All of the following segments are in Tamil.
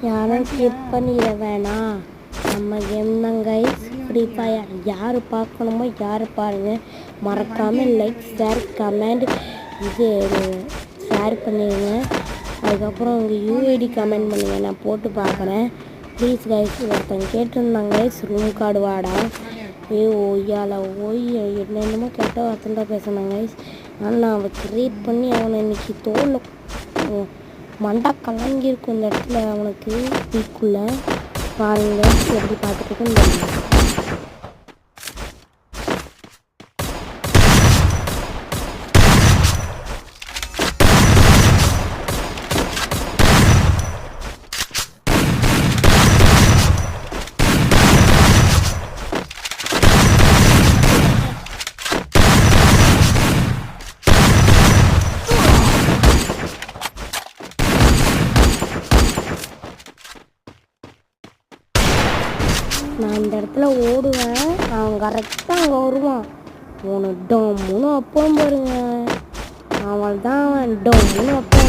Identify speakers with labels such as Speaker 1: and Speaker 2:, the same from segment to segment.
Speaker 1: யாரும் ஸ்கிப் பண்ணிட வேணாம். நம்ம கேம் தான் கைஸ், ஃப்ரீ ஃபயர். யார் பார்க்கணுமோ யார் பாருங்கள். மறக்காமல் லைக், ஷேர், கமெண்ட் இது ஷேர் பண்ணிடுங்க. அதுக்கப்புறம் உங்கள் யூஐடி கமெண்ட் பண்ணுங்கள், நான் போட்டு பார்க்குறேன். Please guys. ஒருத்தங்க கேட்டிருந்தாங்க கைஸ், ரூம் கார்டு வாடா. ஒய்யால என்னென்னமோ கெட்ட வார்த்தை பேசினாங்க கைஸ். ஆனால் நான் அவன் கிரியேட் பண்ணி அவனை இன்னைக்கு தோல் மண்டா கலங்கியிருக்கும் இந்த இடத்துல அவனுக்கு வீக்குள்ளே. பாருங்க எப்படி பார்த்துட்டு நான் இந்த இடத்துல ஓடுவேன், அவன் கரெக்டாக அங்கே வருவான். அவனு டோம்னு அப்பவும் பாருங்க, அவள் தான் அவன் டோம்னு அப்போ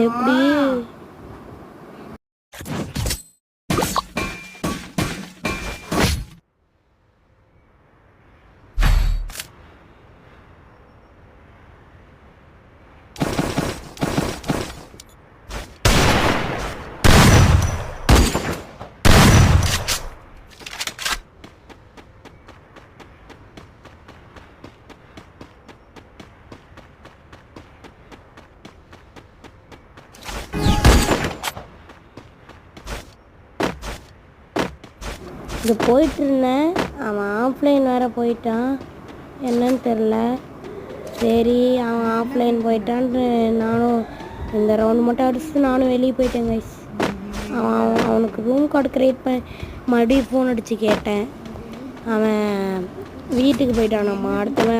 Speaker 1: எப்படி இது போயிட்டு இருந்தேன். அவன் ஆஃப்லைன் வேறு போயிட்டான், என்னன்னு தெரில. சரி அவன் ஆஃப்லைன் போயிட்டான்ட்டு நானும் இந்த ரவுண்டு மட்டும் அடிச்சுட்டு நானும் வெளியே போயிட்டேன் கைஸ். அவனுக்கு ரூம் கார்டு க்ரியேட் பண்ணி மறுபடியும் ஃபோன் அடித்து கேட்டேன். அவன் வீட்டுக்கு போயிட்டானம்மா.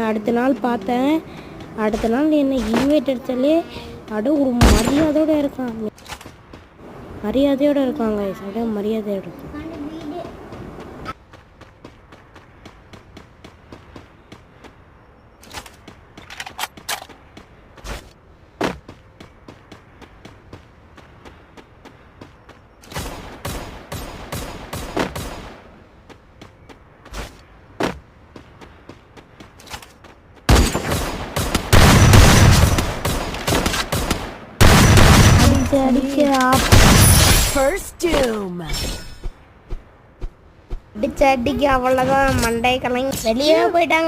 Speaker 1: அடுத்த நாள் பார்த்தேன். அடுத்த நாள் என்ன இன்வைட் அடித்தாலே ஒரு மரியாதையோடு இருக்கான். மரியாதையோடு இருக்காங்க கைஸ், மரியாதையோடு இருக்கும். அடிச்சு அவ்வளோதான் மண்டை கலங்கி வெளியே போயிட்டாங்க.